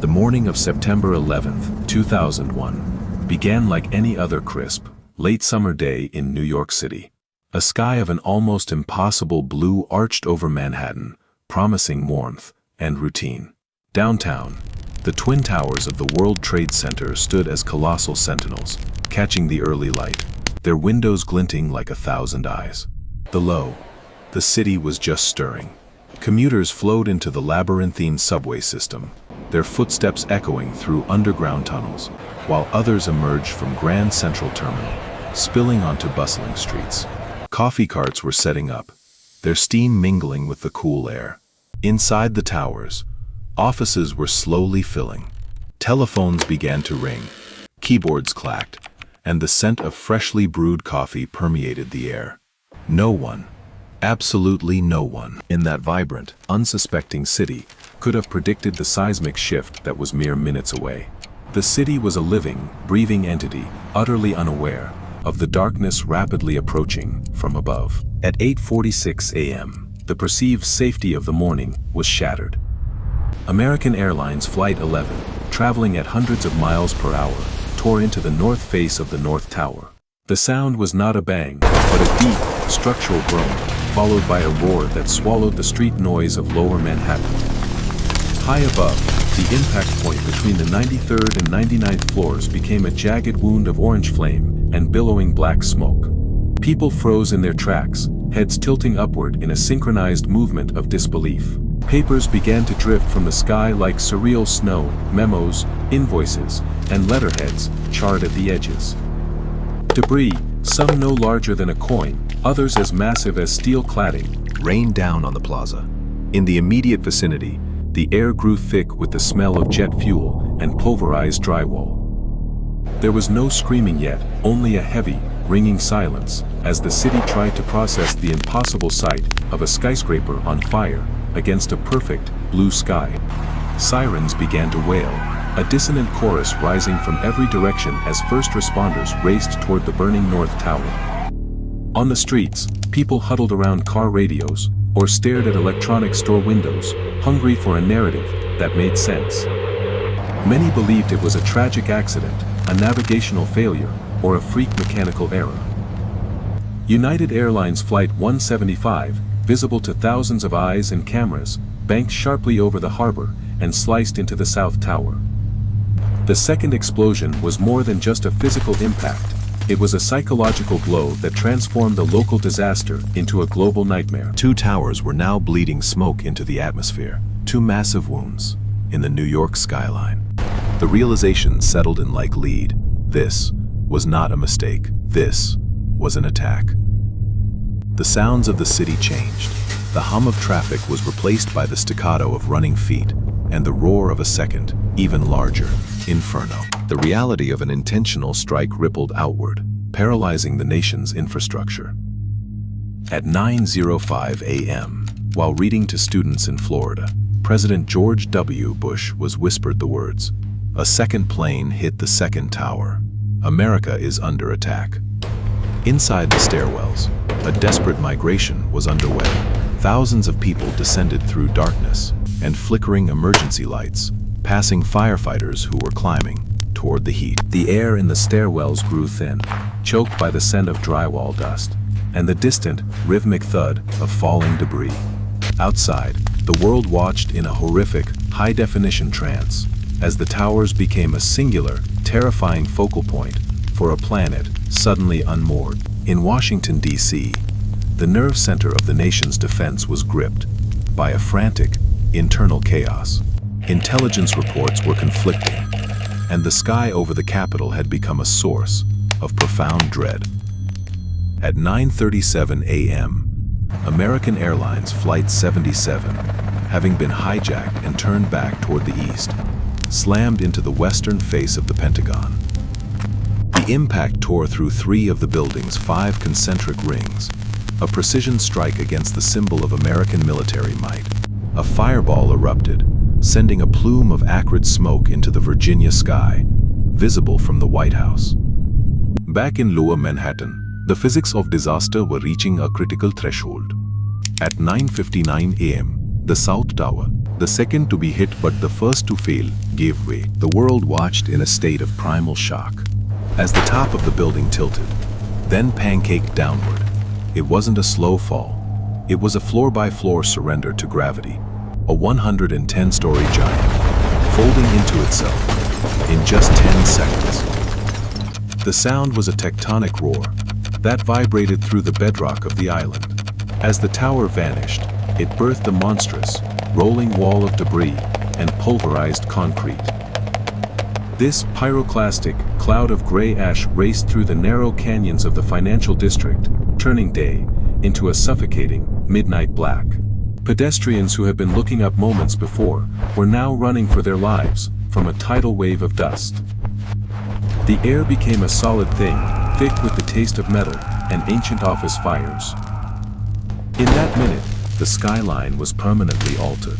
The morning of September 11, 2001, began like any other crisp, late summer day in New York City. A sky of an almost impossible blue arched over Manhattan, promising warmth and routine. Downtown, the Twin Towers of the World Trade Center stood as colossal sentinels, catching the early light, their windows glinting like 1,000 eyes. Below, the city was just stirring. Commuters flowed into the labyrinthine subway system, their footsteps echoing through underground tunnels, while others emerged from Grand Central Terminal, spilling onto bustling streets. Coffee carts were setting up, their steam mingling with the cool air. Inside the towers, offices were slowly filling. Telephones began to ring, keyboards clacked, and the scent of freshly brewed coffee permeated the air. No one, absolutely no one, in that vibrant, unsuspecting city could have predicted the seismic shift that was mere minutes away. The city was a living, breathing entity, utterly unaware of the darkness rapidly approaching from above. At 8:46 a.m., the perceived safety of the morning was shattered. American Airlines Flight 11, traveling at hundreds of miles per hour, tore into the north face of the North Tower. The sound was not a bang, but a deep, structural groan, followed by a roar that swallowed the street noise of lower Manhattan. High above, the impact point between the 93rd and 99th floors became a jagged wound of orange flame and billowing black smoke. People froze in their tracks, heads tilting upward in a synchronized movement of disbelief. Papers began to drift from the sky like surreal snow, memos, invoices, and letterheads charred at the edges. Debris, some no larger than a coin, others as massive as steel cladding, rained down on the plaza. In the immediate vicinity, the air grew thick with the smell of jet fuel and pulverized drywall. There was no screaming yet, only a heavy, ringing silence, as the city tried to process the impossible sight of a skyscraper on fire against a perfect, blue sky. Sirens began to wail, a dissonant chorus rising from every direction as first responders raced toward the burning North Tower. On the streets, people huddled around car radios or stared at electronic store windows, hungry for a narrative that made sense. Many believed it was a tragic accident, a navigational failure, or a freak mechanical error. United Airlines Flight 175, visible to thousands of eyes and cameras, banked sharply over the harbor and sliced into the South Tower. The second explosion was more than just a physical impact. It was a psychological blow that transformed the local disaster into a global nightmare. Two towers were now bleeding smoke into the atmosphere, two massive wounds in the New York skyline. The realization settled in like lead. This was not a mistake. This was an attack. The sounds of the city changed. The hum of traffic was replaced by the staccato of running feet and the roar of a second, even larger, inferno. The reality of an intentional strike rippled outward, paralyzing the nation's infrastructure. At 9:05 a.m., while reading to students in Florida, President George W. Bush was whispered the words, "A second plane hit the second tower. America is under attack." Inside the stairwells, a desperate migration was underway. Thousands of people descended through darkness and flickering emergency lights, passing firefighters who were climbing toward the heat. The air in the stairwells grew thin, choked by the scent of drywall dust, and the distant, rhythmic thud of falling debris. Outside, the world watched in a horrific, high-definition trance, as the towers became a singular, terrifying focal point for a planet suddenly unmoored. In Washington, D.C., the nerve center of the nation's defense was gripped by a frantic, internal chaos. Intelligence reports were conflicting, and the sky over the Capitol had become a source of profound dread. At 9:37 a.m., American Airlines Flight 77, having been hijacked and turned back toward the east, slammed into the western face of the Pentagon. The impact tore through three of the building's 5 concentric rings, a precision strike against the symbol of American military might. A fireball erupted, sending a plume of acrid smoke into the Virginia sky, visible from the White House. Back in lower Manhattan, the physics of disaster were reaching a critical threshold. At 9:59 a.m., the South Tower, The second to be hit but the first to fail gave way. The world watched in a state of primal shock. As the top of the building tilted, then pancaked downward. It wasn't a slow fall. It was a floor-by-floor surrender to gravity. A 110-story giant, folding into itself in just 10 seconds. The sound was a tectonic roar that vibrated through the bedrock of the island. As the tower vanished, it birthed a monstrous, rolling wall of debris and pulverized concrete. This pyroclastic cloud of gray ash raced through the narrow canyons of the financial district, turning day into a suffocating midnight black. Pedestrians who had been looking up moments before were now running for their lives from a tidal wave of dust. The air became a solid thing, thick with the taste of metal and ancient office fires. In that minute, the skyline was permanently altered,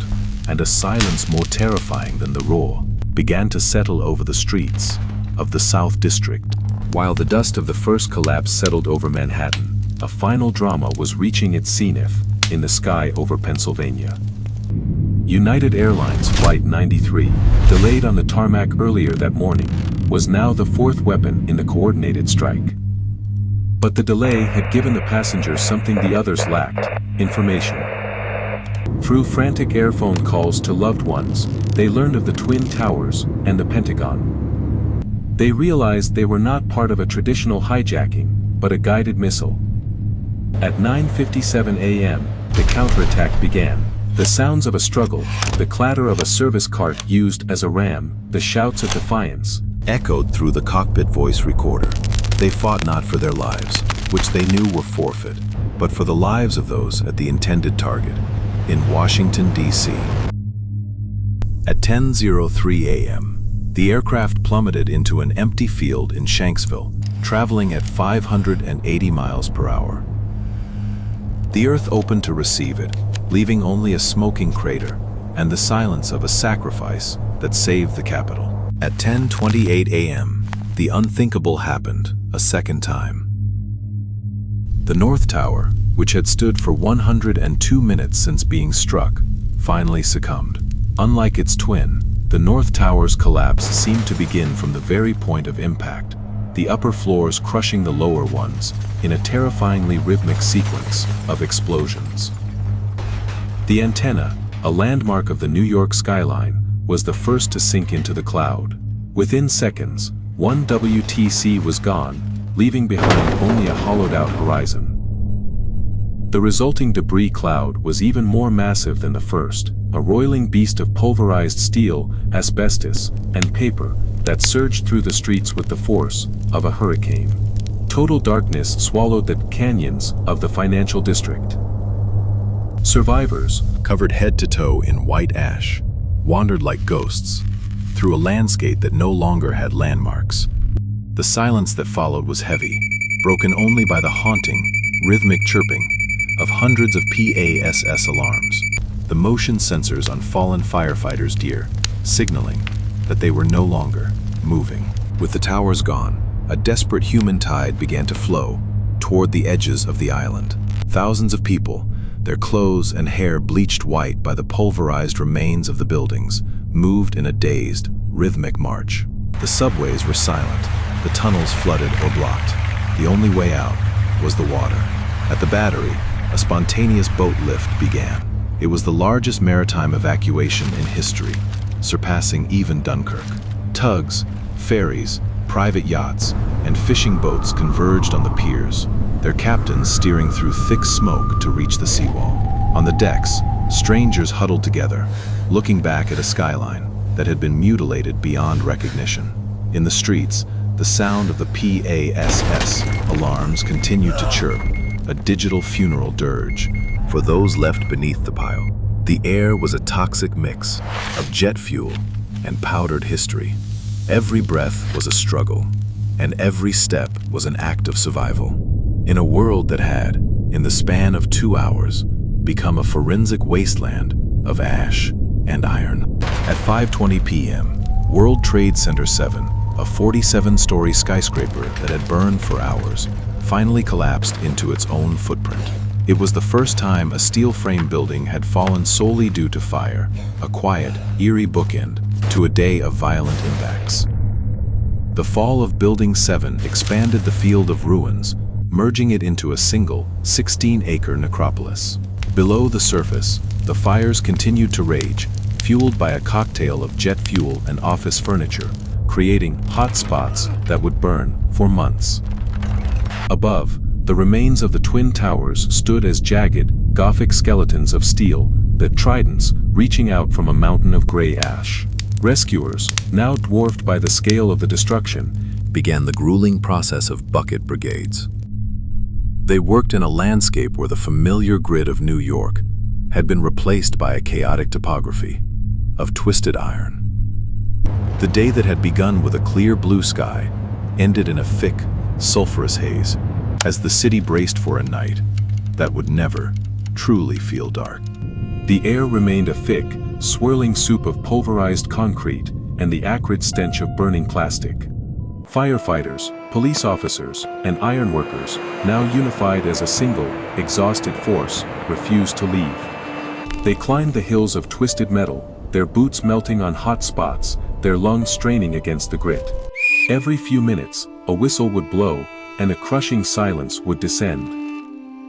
and a silence more terrifying than the roar began to settle over the streets of the South District. While the dust of the first collapse settled over Manhattan, a final drama was reaching its zenith in the sky over Pennsylvania. United Airlines Flight 93, delayed on the tarmac earlier that morning, was now the fourth weapon in the coordinated strike. But the delay had given the passengers something the others lacked: information. Through frantic airphone calls to loved ones, they learned of the Twin Towers and the Pentagon. They realized they were not part of a traditional hijacking, but a guided missile. At 9:57 a.m., the counterattack began. The sounds of a struggle, the clatter of a service cart used as a ram, the shouts of defiance, echoed through the cockpit voice recorder. They fought not for their lives, which they knew were forfeit, but for the lives of those at the intended target, in Washington, D.C. At 10:03 a.m., the aircraft plummeted into an empty field in Shanksville, traveling at 580 miles per hour. The earth opened to receive it, leaving only a smoking crater and the silence of a sacrifice that saved the capital. At 10:28 a.m., the unthinkable happened a second time. The North Tower, which had stood for 102 minutes since being struck, finally succumbed. Unlike its twin, the North Tower's collapse seemed to begin from the very point of impact, the upper floors crushing the lower ones in a terrifyingly rhythmic sequence of explosions. The antenna, a landmark of the New York skyline, was the first to sink into the cloud. Within seconds, one WTC was gone, leaving behind only a hollowed-out horizon. The resulting debris cloud was even more massive than the first, a roiling beast of pulverized steel, asbestos, and paper that surged through the streets with the force of a hurricane. Total darkness swallowed the canyons of the financial district. Survivors, covered head to toe in white ash, wandered like ghosts through a landscape that no longer had landmarks. The silence that followed was heavy, broken only by the haunting, rhythmic chirping of hundreds of PASS alarms, the motion sensors on fallen firefighters' gear, signaling that they were no longer moving. With the towers gone, a desperate human tide began to flow toward the edges of the island. Thousands of people, their clothes and hair bleached white by the pulverized remains of the buildings, moved in a dazed, rhythmic march. The subways were silent, the tunnels flooded or blocked. The only way out was the water. At the Battery, a spontaneous boat lift began. It was the largest maritime evacuation in history, surpassing even Dunkirk. Tugs, ferries, private yachts, and fishing boats converged on the piers, their captains steering through thick smoke to reach the seawall. On the decks, strangers huddled together, looking back at a skyline that had been mutilated beyond recognition. In the streets, the sound of the PASS alarms continued to chirp, a digital funeral dirge for those left beneath the pile. The air was a toxic mix of jet fuel and powdered history. Every breath was a struggle, and every step was an act of survival. In a world that had, in the span of 2 hours, become a forensic wasteland of ash and iron. At 5:20 p.m., World Trade Center 7, a 47-story skyscraper that had burned for hours, finally collapsed into its own footprint. It was the first time a steel frame building had fallen solely due to fire, a quiet, eerie bookend to a day of violent impacts. The fall of Building 7 expanded the field of ruins, merging it into a single, 16-acre necropolis. Below the surface, the fires continued to rage, fueled by a cocktail of jet fuel and office furniture, creating hot spots that would burn for months. Above, the remains of the Twin Towers stood as jagged, Gothic skeletons of steel, their tridents reaching out from a mountain of gray ash. Rescuers, now dwarfed by the scale of the destruction, began the grueling process of bucket brigades. They worked in a landscape where the familiar grid of New York had been replaced by a chaotic topography of twisted iron. The day that had begun with a clear blue sky ended in a thick, sulphurous haze as the city braced for a night that would never truly feel dark. The air remained a thick, swirling soup of pulverized concrete and the acrid stench of burning plastic. Firefighters, police officers, and ironworkers, now unified as a single, exhausted force, refused to leave. They climbed the hills of twisted metal, their boots melting on hot spots, their lungs straining against the grit. Every few minutes, a whistle would blow, and a crushing silence would descend.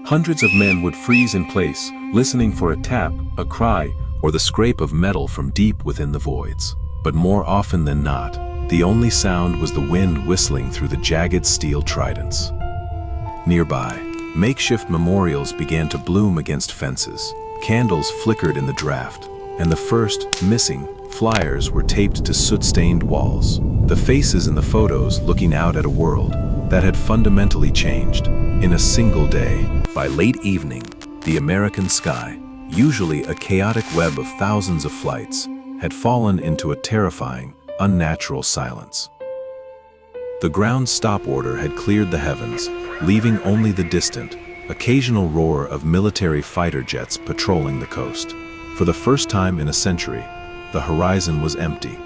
Hundreds of men would freeze in place, listening for a tap, a cry, or the scrape of metal from deep within the voids. But more often than not, the only sound was the wind whistling through the jagged steel tridents. Nearby, makeshift memorials began to bloom against fences. Candles flickered in the draft, and the first, missing, flyers were taped to soot-stained walls. The faces in the photos looking out at a world that had fundamentally changed in a single day. By late evening, the American sky, usually a chaotic web of thousands of flights, had fallen into a terrifying, unnatural silence. The ground stop order had cleared the heavens, leaving only the distant, occasional roar of military fighter jets patrolling the coast. For the first time in a century, the horizon was empty.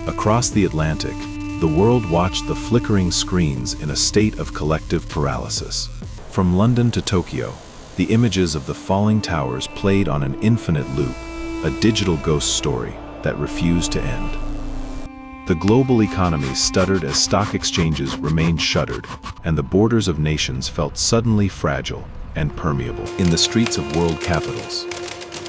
Across the Atlantic, the world watched the flickering screens in a state of collective paralysis. From London to Tokyo, the images of the falling towers played on an infinite loop, a digital ghost story that refused to end. The global economy stuttered as stock exchanges remained shuttered, and the borders of nations felt suddenly fragile and permeable. In the streets of world capitals,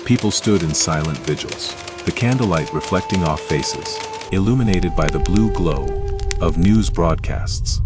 people stood in silent vigils, the candlelight reflecting off faces, illuminated by the blue glow of news broadcasts.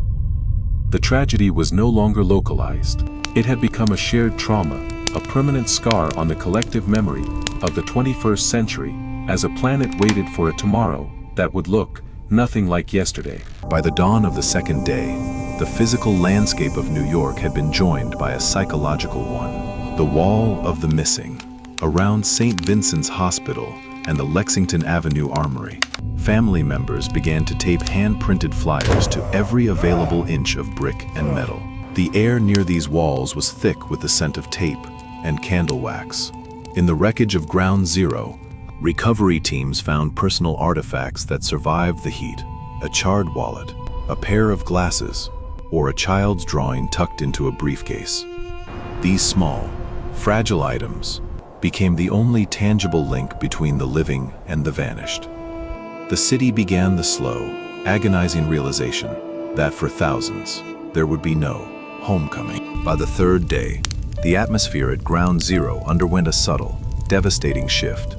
The tragedy was no longer localized. It had become a shared trauma, a permanent scar on the collective memory of the 21st century, as a planet waited for a tomorrow that would look nothing like yesterday. By the dawn of the second day, the physical landscape of New York had been joined by a psychological one. The Wall of the Missing, around St. Vincent's Hospital and the Lexington Avenue Armory. Family members began to tape hand-printed flyers to every available inch of brick and metal. The air near these walls was thick with the scent of tape and candle wax. In the wreckage of Ground Zero, recovery teams found personal artifacts that survived the heat: a charred wallet, a pair of glasses, or a child's drawing tucked into a briefcase. These small, fragile items became the only tangible link between the living and the vanished. The city began the slow, agonizing realization that for thousands, there would be no homecoming. By the third day, the atmosphere at Ground Zero underwent a subtle, devastating shift.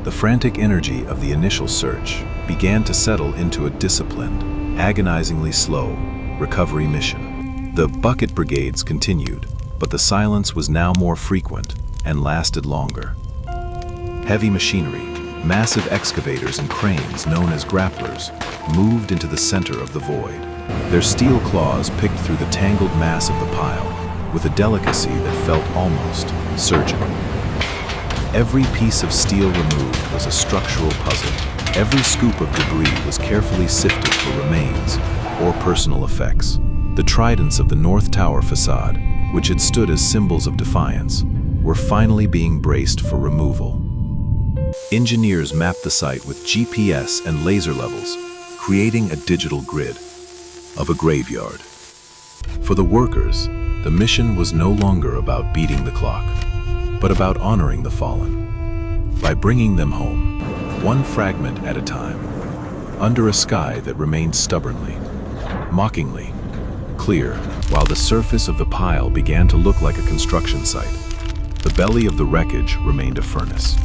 The frantic energy of the initial search began to settle into a disciplined, agonizingly slow recovery mission. The bucket brigades continued, but the silence was now more frequent and lasted longer. Heavy machinery, massive excavators and cranes known as grapplers, moved into the center of the void. Their steel claws picked through the tangled mass of the pile with a delicacy that felt almost surgical. Every piece of steel removed was a structural puzzle. Every scoop of debris was carefully sifted for remains or personal effects. The tridents of the North Tower facade, which had stood as symbols of defiance, were finally being braced for removal. Engineers mapped the site with GPS and laser levels, creating a digital grid of a graveyard. For the workers, The mission was no longer about beating the clock, but about honoring the fallen, by bringing them home, one fragment at a time, under a sky that remained stubbornly, mockingly, clear, while the surface of the pile began to look like a construction site. The belly of the wreckage remained a furnace.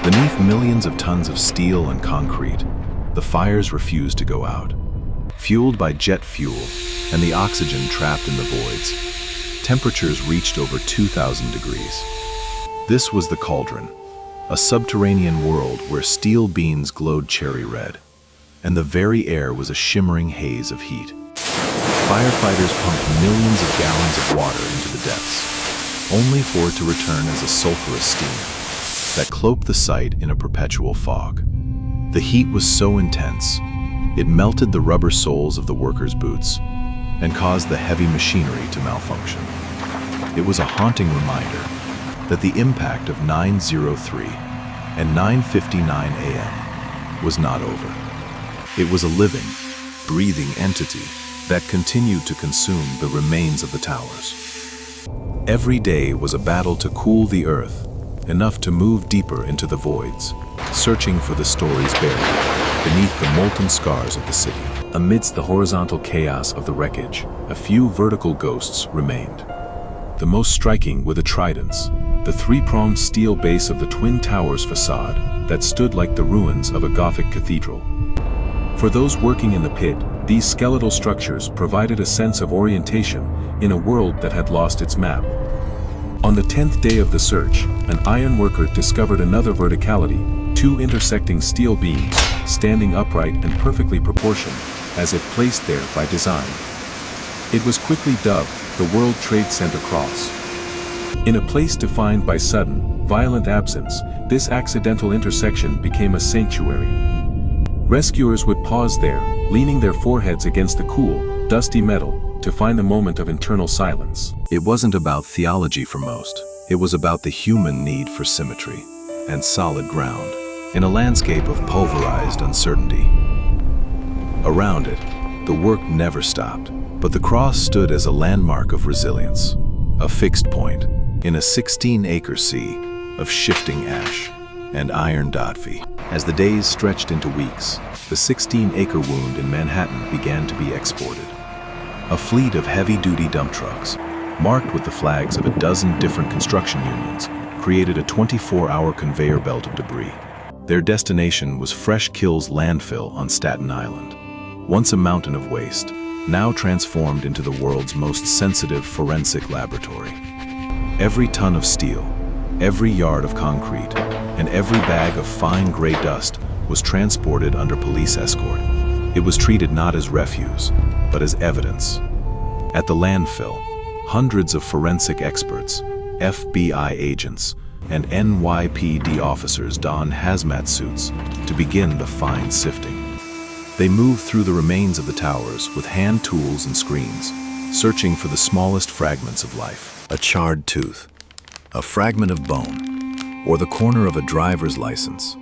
Beneath millions of tons of steel and concrete, the fires refused to go out. Fueled by jet fuel and the oxygen trapped in the voids, temperatures reached over 2,000 degrees. This was the cauldron, a subterranean world where steel beams glowed cherry red, and the very air was a shimmering haze of heat. Firefighters pumped millions of gallons of water into the depths, only for it to return as a sulfurous steam that cloaked the site in a perpetual fog. The heat was so intense, it melted the rubber soles of the workers' boots and caused the heavy machinery to malfunction. It was a haunting reminder that the impact of 9:03 and 9:59 a.m. was not over. It was a living, breathing entity that continued to consume the remains of the towers. Every day was a battle to cool the earth, enough to move deeper into the voids, searching for the stories buried beneath the molten scars of the city. Amidst the horizontal chaos of the wreckage, a few vertical ghosts remained. The most striking were the tridents, the three-pronged steel base of the Twin Towers facade that stood like the ruins of a Gothic cathedral. For those working in the pit, these skeletal structures provided a sense of orientation in a world that had lost its map. On the 10th day of the search, an iron worker discovered another verticality, two intersecting steel beams, standing upright and perfectly proportioned, as if placed there by design. It was quickly dubbed the World Trade Center Cross. In a place defined by sudden, violent absence, this accidental intersection became a sanctuary. Rescuers would pause there, leaning their foreheads against the cool, dusty metal, to find a moment of internal silence. It wasn't about theology for most. It was about the human need for symmetry and solid ground in a landscape of pulverized uncertainty. Around it, the work never stopped, but the cross stood as a landmark of resilience, a fixed point in a 16-acre sea of shifting ash and iron dotfee. As the days stretched into weeks, the 16-acre wound in Manhattan began to be exported. A fleet of heavy-duty dump trucks, marked with the flags of a dozen different construction unions, created a 24-hour conveyor belt of debris. Their destination was Fresh Kills landfill on Staten Island, once a mountain of waste, now transformed into the world's most sensitive forensic laboratory. Every ton of steel, every yard of concrete, and every bag of fine gray dust was transported under police escort. It was treated not as refuse, but as evidence. At the landfill, hundreds of forensic experts, FBI agents, and NYPD officers donned hazmat suits to begin the fine sifting. They moved through the remains of the towers with hand tools and screens, searching for the smallest fragments of life. A charred tooth, a fragment of bone, or the corner of a driver's license.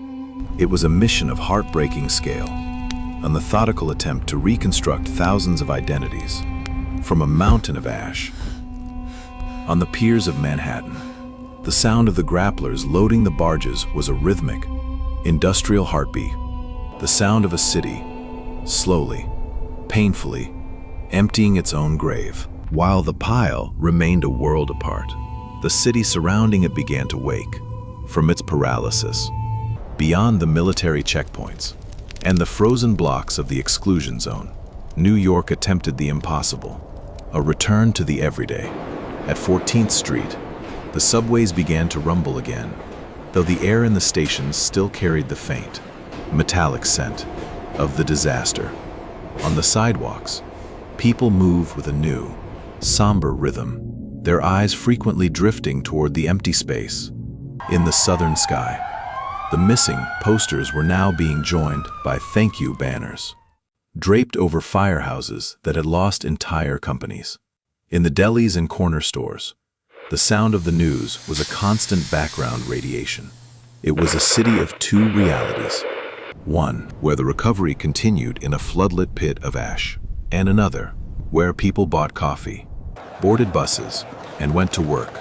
It was a mission of heartbreaking scale, a methodical attempt to reconstruct thousands of identities from a mountain of ash. On the piers of Manhattan, the sound of the grapplers loading the barges was a rhythmic, industrial heartbeat, the sound of a city, slowly, painfully, emptying its own grave. While the pile remained a world apart, the city surrounding it began to wake from its paralysis. Beyond the military checkpoints and the frozen blocks of the exclusion zone, New York attempted the impossible, a return to the everyday. At 14th Street, the subways began to rumble again, though the air in the stations still carried the faint, metallic scent of the disaster. On the sidewalks, people moved with a new, somber rhythm, their eyes frequently drifting toward the empty space. In the southern sky, the missing posters were now being joined by thank you banners, draped over firehouses that had lost entire companies. In the delis and corner stores, the sound of the news was a constant background radiation. It was a city of two realities. One, where the recovery continued in a floodlit pit of ash, and another, where people bought coffee, boarded buses, and went to work,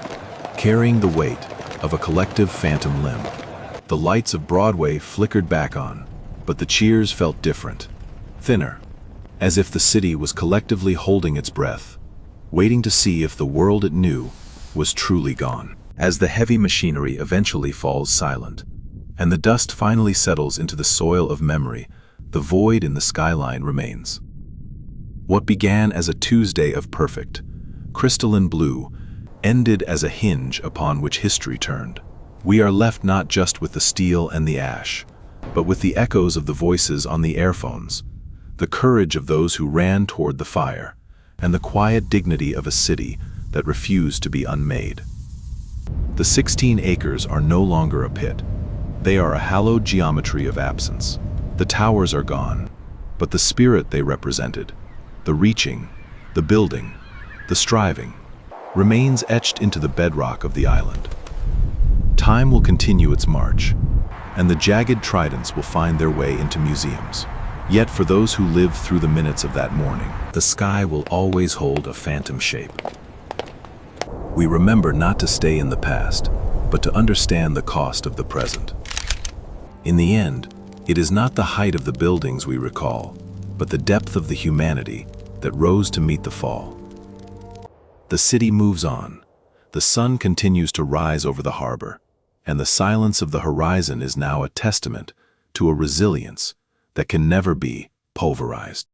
carrying the weight of a collective phantom limb. The lights of Broadway flickered back on, but the cheers felt different, thinner, as if the city was collectively holding its breath, waiting to see if the world it knew was truly gone. As the heavy machinery eventually falls silent, and the dust finally settles into the soil of memory, the void in the skyline remains. What began as a Tuesday of perfect, crystalline blue, ended as a hinge upon which history turned. We are left not just with the steel and the ash, but with the echoes of the voices on the airphones, the courage of those who ran toward the fire, and the quiet dignity of a city that refused to be unmade. The 16 acres are no longer a pit. They are a hallowed geometry of absence. The towers are gone, but the spirit they represented, the reaching, the building, the striving, remains etched into the bedrock of the island. Time will continue its march, and the jagged tridents will find their way into museums. Yet for those who lived through the minutes of that morning, the sky will always hold a phantom shape. We remember not to stay in the past, but to understand the cost of the present. In the end, it is not the height of the buildings we recall, but the depth of the humanity that rose to meet the fall. The city moves on. The sun continues to rise over the harbor, and the silence of the horizon is now a testament to a resilience that can never be pulverized.